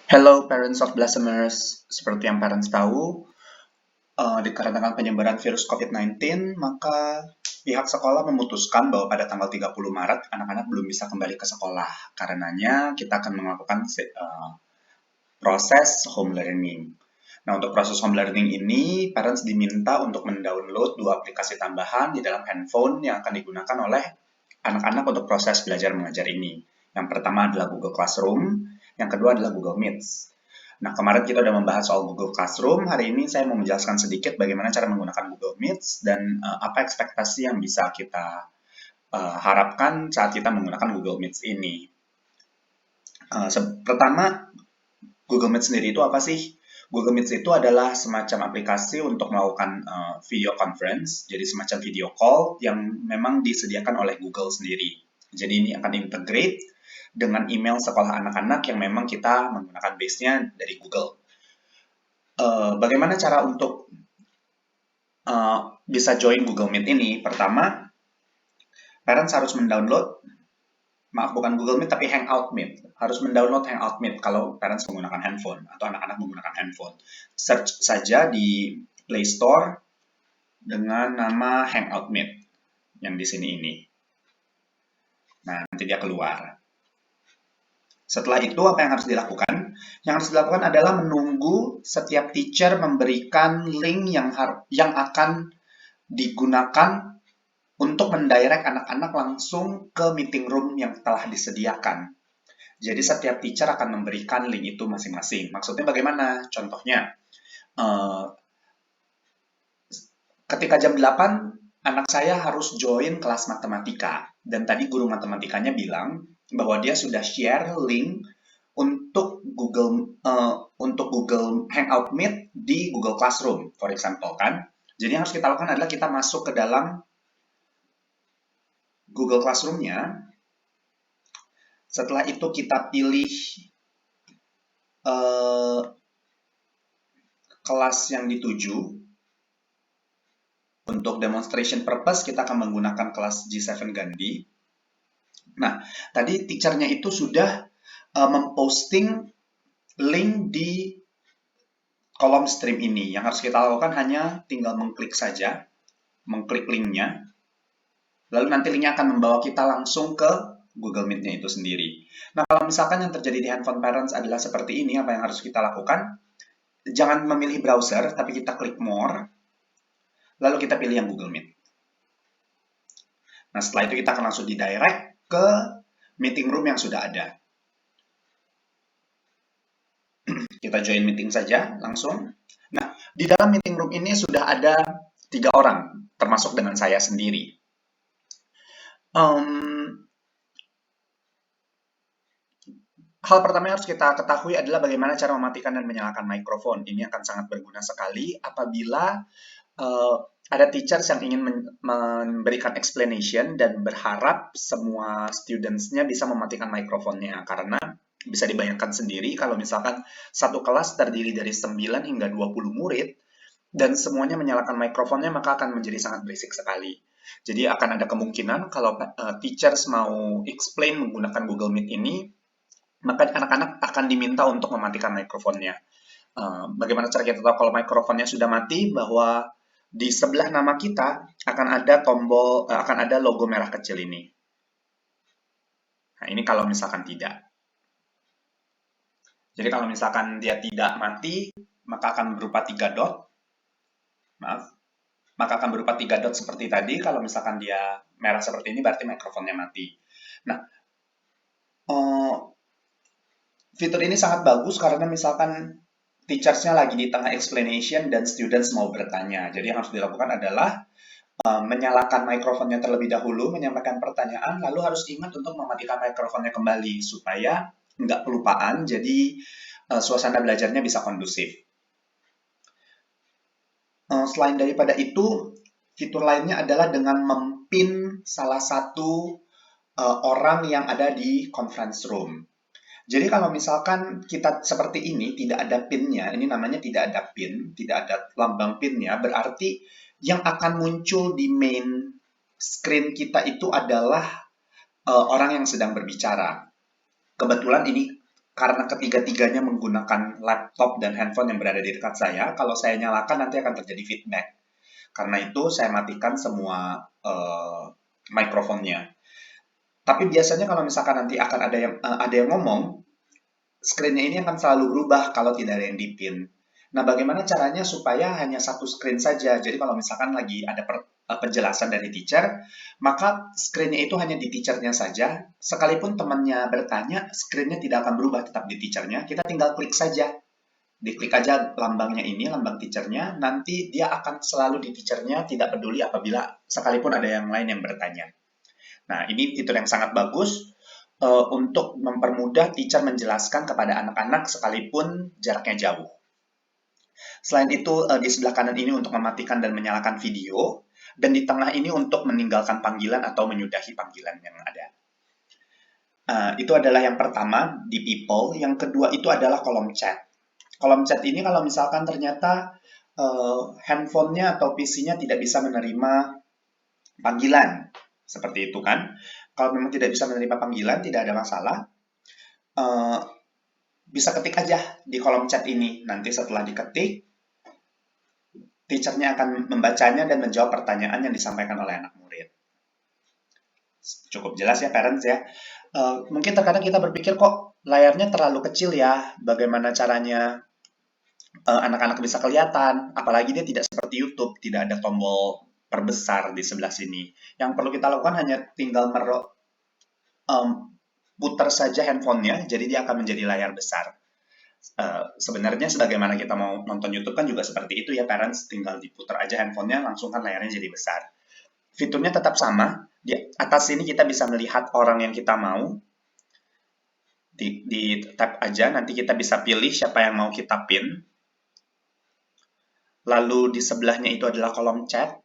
Hello parents of Blossomers, seperti yang parents tahu, dikarenakan penyebaran virus COVID-19, maka pihak sekolah memutuskan bahwa pada tanggal 30 Maret anak-anak belum bisa kembali ke sekolah. Karenanya kita akan melakukan proses home learning. Nah, untuk proses home learning ini, parents diminta untuk mendownload 2 aplikasi tambahan di dalam handphone yang akan digunakan oleh anak-anak untuk proses belajar mengajar ini. Yang pertama adalah Google Classroom, yang kedua adalah Google Meet. Nah, kemarin kita udah membahas soal Google Classroom. Hari ini saya mau menjelaskan sedikit bagaimana cara menggunakan Google Meet dan apa ekspektasi yang bisa kita harapkan saat kita menggunakan Google Meet ini. Pertama, Google Meet sendiri itu apa sih? Google Meet itu adalah semacam aplikasi untuk melakukan video conference, jadi semacam video call yang memang disediakan oleh Google sendiri. Jadi ini akan integrate dengan email sekolah anak-anak yang memang kita menggunakan base-nya dari Google. Bagaimana cara untuk bisa join Google Meet ini? Pertama, parents harus mendownload, bukan Google Meet tapi Hangout Meet. Harus mendownload Hangout Meet kalau parents menggunakan handphone atau anak-anak menggunakan handphone. Search saja di Play Store dengan nama Hangout Meet yang di sini ini. Nah, nanti dia keluar. Setelah itu apa yang harus dilakukan? Yang harus dilakukan adalah menunggu setiap teacher memberikan link yang akan digunakan untuk mendirect anak-anak langsung ke meeting room yang telah disediakan. Jadi setiap teacher akan memberikan link itu masing-masing. Maksudnya bagaimana? Contohnya, ketika jam 8, anak saya harus join kelas matematika. Dan tadi guru matematikanya bilang bahwa dia sudah share link untuk Google Hangout Meet di Google Classroom, for example, kan? Jadi yang harus kita lakukan adalah kita masuk ke dalam Google Classroom-nya. Setelah itu kita pilih kelas yang dituju. Untuk demonstration purpose, kita akan menggunakan kelas G7 Gandhi. Nah, tadi teacher-nya itu sudah memposting link di kolom stream ini. Yang harus kita lakukan hanya tinggal mengklik saja, mengklik link-nya. Lalu nanti link-nya akan membawa kita langsung ke Google Meet-nya itu sendiri. Nah, kalau misalkan yang terjadi di handphone parents adalah seperti ini, apa yang harus kita lakukan? Jangan memilih browser, tapi kita klik more. Lalu kita pilih yang Google Meet. Nah, setelah itu kita akan langsung didirect ke meeting room yang sudah ada. Kita join meeting saja langsung. Nah, di dalam meeting room ini sudah ada 3 orang, termasuk dengan saya sendiri. Hal pertama yang harus kita ketahui adalah bagaimana cara mematikan dan menyalakan mikrofon. Ini akan sangat berguna sekali apabila ada teachers yang ingin memberikan explanation dan berharap semua students-nya bisa mematikan mikrofonnya. Karena bisa dibayangkan sendiri kalau misalkan satu kelas terdiri dari 9 hingga 20 murid dan semuanya menyalakan mikrofonnya, maka akan menjadi sangat berisik sekali. Jadi akan ada kemungkinan kalau teachers mau explain menggunakan Google Meet ini, maka anak-anak akan diminta untuk mematikan mikrofonnya. Bagaimana cara kita tahu kalau mikrofonnya sudah mati? Bahwa di sebelah nama kita akan ada tombol, akan ada logo merah kecil ini. Nah, ini kalau misalkan tidak. Jadi kalau misalkan dia tidak mati, maka akan berupa 3 dot. Maaf. Maka akan berupa 3 dot seperti tadi. Kalau misalkan dia merah seperti ini, berarti mikrofonnya mati. Nah, fitur ini sangat bagus karena misalkan teachers-nya lagi di tengah explanation dan students mau bertanya. Jadi yang harus dilakukan adalah menyalakan mikrofonnya terlebih dahulu, menyampaikan pertanyaan, lalu harus ingat untuk mematikan mikrofonnya kembali supaya nggak kelupaan, jadi suasana belajarnya bisa kondusif. Selain daripada itu, fitur lainnya adalah dengan mempin salah satu orang yang ada di conference room. Jadi kalau misalkan kita seperti ini, tidak ada pin-nya, ini namanya tidak ada pin, tidak ada lambang pin-nya, berarti yang akan muncul di main screen kita itu adalah orang yang sedang berbicara. Kebetulan ini karena ketiga-tiganya menggunakan laptop dan handphone yang berada di dekat saya, kalau saya nyalakan nanti akan terjadi feedback. Karena itu saya matikan semua mikrofonnya. Tapi biasanya kalau misalkan nanti akan ada yang ngomong, screen-nya ini akan selalu berubah kalau tidak ada yang dipin. Nah, bagaimana caranya supaya hanya satu screen saja? Jadi kalau misalkan lagi ada penjelasan dari teacher, maka screen-nya itu hanya di teacher-nya saja. Sekalipun temannya bertanya, screen-nya tidak akan berubah, tetap di teacher-nya. Kita tinggal klik saja. Diklik aja lambangnya ini, lambang teacher-nya, nanti dia akan selalu di teacher-nya, tidak peduli apabila sekalipun ada yang lain yang bertanya. Nah, ini fitur yang sangat bagus untuk mempermudah teacher menjelaskan kepada anak-anak sekalipun jaraknya jauh. Selain itu, di sebelah kanan ini untuk mematikan dan menyalakan video, dan di tengah ini untuk meninggalkan panggilan atau menyudahi panggilan yang ada. Itu adalah yang pertama di people. Yang kedua itu adalah kolom chat. Kolom chat ini kalau misalkan ternyata handphonenya atau PC-nya tidak bisa menerima panggilan, seperti itu kan. Kalau memang tidak bisa menerima panggilan, tidak ada masalah. Bisa ketik aja di kolom chat ini. Nanti setelah diketik, teacher-nya akan membacanya dan menjawab pertanyaan yang disampaikan oleh anak murid. Cukup jelas ya, parents ya. Mungkin terkadang kita berpikir kok layarnya terlalu kecil ya, bagaimana caranya anak-anak bisa kelihatan, apalagi dia tidak seperti YouTube, tidak ada tombol perbesar di sebelah sini. Yang perlu kita lakukan hanya tinggal putar saja handphonenya, jadi dia akan menjadi layar besar. Sebenarnya sebagaimana kita mau nonton YouTube kan juga seperti itu ya, parents, tinggal diputar aja handphonenya, langsung kan layarnya jadi besar. Fiturnya tetap sama, di atas sini kita bisa melihat orang yang kita mau, di tap aja, nanti kita bisa pilih siapa yang mau kita pin. Lalu di sebelahnya itu adalah kolom chat,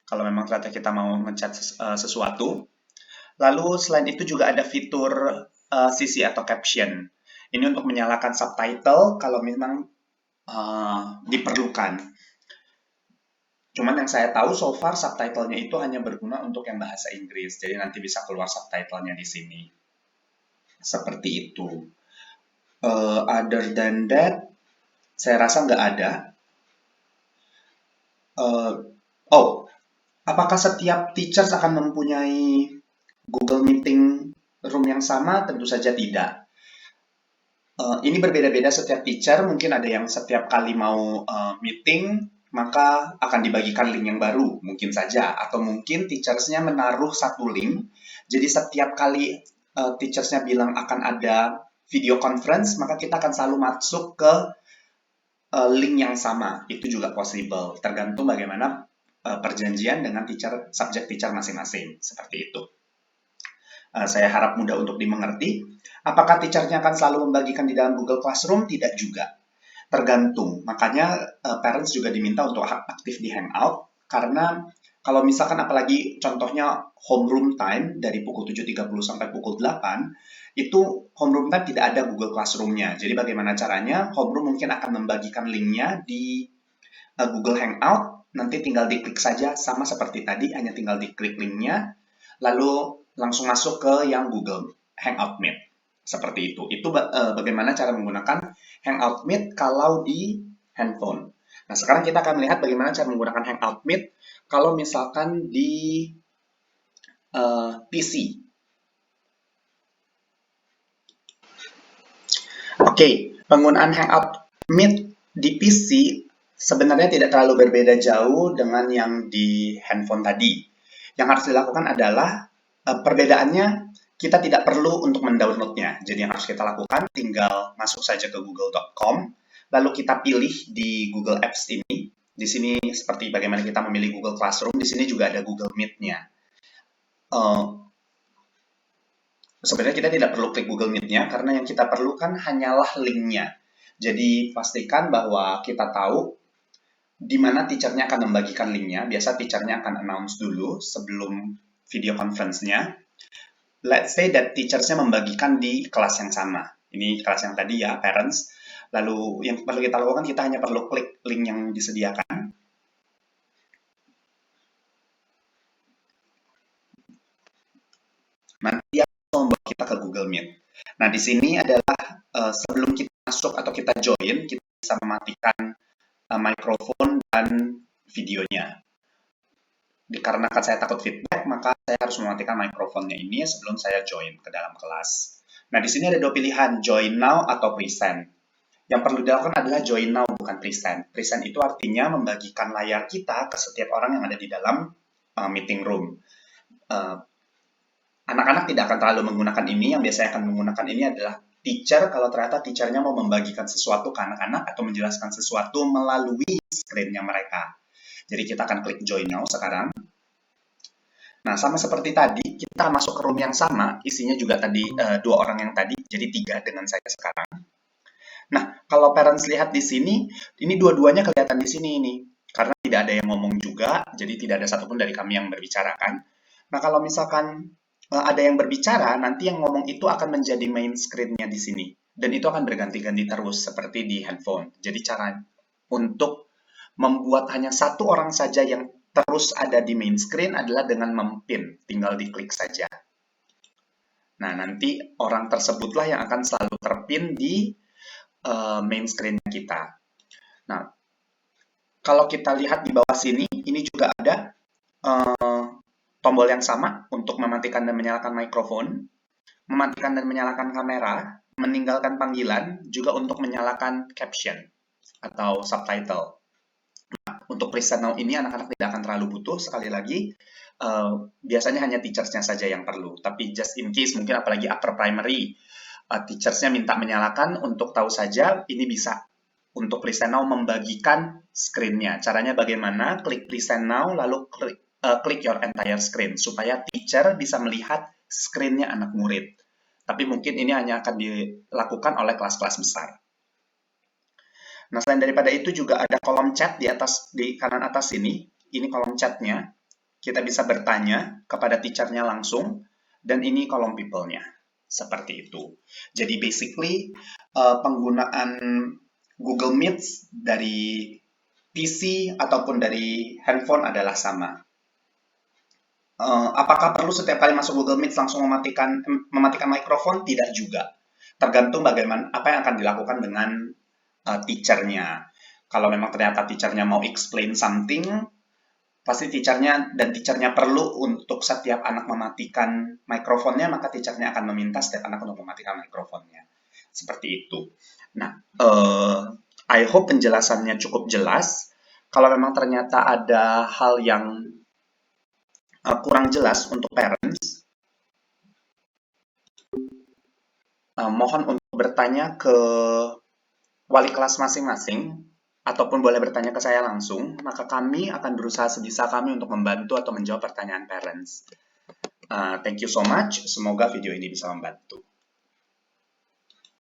kalau memang ternyata kita mau ngechat sesuatu. Lalu selain itu juga ada fitur CC atau caption. Ini untuk menyalakan subtitle kalau memang diperlukan. Cuman yang saya tahu so far subtitlenya itu hanya berguna untuk yang bahasa Inggris. Jadi nanti bisa keluar subtitlenya di sini. Seperti itu. Other than that, saya rasa nggak ada. Apakah setiap teachers akan mempunyai Google Meeting room yang sama? Tentu saja tidak. Ini berbeda-beda setiap teacher, mungkin ada yang setiap kali mau meeting, maka akan dibagikan link yang baru, mungkin saja. Atau mungkin teachers-nya menaruh satu link, jadi setiap kali teachers-nya bilang akan ada video conference, maka kita akan selalu masuk ke link yang sama. Itu juga possible, tergantung bagaimana perjanjian dengan subject teacher masing-masing, seperti itu. Saya harap mudah untuk dimengerti. Apakah teacher-nya akan selalu membagikan di dalam Google Classroom? Tidak juga. Tergantung. Makanya parents juga diminta untuk aktif di Hangout, karena kalau misalkan apalagi contohnya homeroom time dari pukul 7.30 sampai pukul 8, itu homeroom time tidak ada Google Classroom-nya. Jadi bagaimana caranya? Homeroom mungkin akan membagikan link-nya di Google Hangout, nanti tinggal diklik saja, sama seperti tadi, hanya tinggal diklik link-nya, lalu langsung masuk ke yang Google Hangout Meet. Seperti itu. Itu bagaimana cara menggunakan Hangout Meet kalau di handphone. Nah, sekarang kita akan melihat bagaimana cara menggunakan Hangout Meet kalau misalkan di PC. Oke, penggunaan Hangout Meet di PC sebenarnya tidak terlalu berbeda jauh dengan yang di handphone tadi. Yang harus dilakukan adalah perbedaannya kita tidak perlu untuk mendownloadnya. Jadi yang harus kita lakukan tinggal masuk saja ke google.com, lalu kita pilih di Google Apps ini. Di sini seperti bagaimana kita memilih Google Classroom, di sini juga ada Google Meet-nya. Sebenarnya kita tidak perlu klik Google Meet-nya, karena yang kita perlukan hanyalah link-nya. Jadi pastikan bahwa kita tahu di mana teacher-nya akan membagikan link-nya. Biasa teacher-nya akan announce dulu sebelum video conference-nya. Let's say that teacher-nya membagikan di kelas yang sama. Ini kelas yang tadi ya, parents. Lalu yang perlu kita lakukan, kita hanya perlu klik link yang disediakan. Nanti dia akan membawa kita ke Google Meet. Nah, di sini adalah sebelum kita masuk atau kita join, kita bisa mematikan mikrofon dan videonya. Dikarenakan saya takut feedback, maka saya harus mematikan mikrofonnya ini sebelum saya join ke dalam kelas. Nah, di sini ada dua pilihan, join now atau present. Yang perlu dilakukan adalah join now, bukan present. Present itu artinya membagikan layar kita ke setiap orang yang ada di dalam meeting room. Anak-anak tidak akan terlalu menggunakan ini, yang biasanya akan menggunakan ini adalah teacher, kalau ternyata teachernya mau membagikan sesuatu ke anak-anak atau menjelaskan sesuatu melalui screen-nya mereka. Jadi kita akan klik join now sekarang. Nah, sama seperti tadi, kita masuk ke room yang sama, isinya juga tadi dua orang yang tadi, jadi 3 dengan saya sekarang. Nah, kalau parents lihat di sini, ini dua-duanya kelihatan di sini ini, karena tidak ada yang ngomong juga, jadi tidak ada satupun dari kami yang berbicara kan. Nah, kalau misalkan ada yang berbicara, nanti yang ngomong itu akan menjadi main screen-nya di sini, dan itu akan berganti-ganti terus seperti di handphone. Jadi cara untuk membuat hanya satu orang saja yang terus ada di main screen adalah dengan mempin, tinggal diklik saja. Nah, nanti orang tersebutlah yang akan selalu terpin di main screen kita. Nah, kalau kita lihat di bawah sini, ini juga ada tombol yang sama untuk mematikan dan menyalakan mikrofon, mematikan dan menyalakan kamera, meninggalkan panggilan, juga untuk menyalakan caption atau subtitle. Untuk present now ini anak-anak tidak akan terlalu butuh, sekali lagi biasanya hanya teachers-nya saja yang perlu, tapi just in case mungkin apalagi upper primary, teachers-nya minta menyalakan, untuk tahu saja ini bisa untuk present now membagikan screen-nya. Caranya bagaimana? Klik present now, lalu klik your entire screen, supaya teacher bisa melihat screen-nya anak murid. Tapi mungkin ini hanya akan dilakukan oleh kelas-kelas besar. Nah, selain daripada itu juga ada kolom chat di atas, di kanan atas ini. Ini kolom chatnya. Kita bisa bertanya kepada teachernya langsung. Dan ini kolom people-nya. Seperti itu. Jadi basically penggunaan Google Meet dari PC ataupun dari handphone adalah sama. Apakah perlu setiap kali masuk Google Meet langsung mematikan mikrofon? Tidak juga. Tergantung bagaimana apa yang akan dilakukan dengan teachernya. Kalau memang ternyata teachernya mau explain something, pasti teachernya perlu untuk setiap anak mematikan mikrofonnya, maka teachernya akan meminta setiap anak untuk mematikan mikrofonnya. Seperti itu. Nah, I hope penjelasannya cukup jelas. Kalau memang ternyata ada hal yang kurang jelas untuk parents, mohon untuk bertanya ke wali kelas masing-masing, ataupun boleh bertanya ke saya langsung, maka kami akan berusaha sebisa kami untuk membantu atau menjawab pertanyaan parents. Thank you so much, semoga video ini bisa membantu.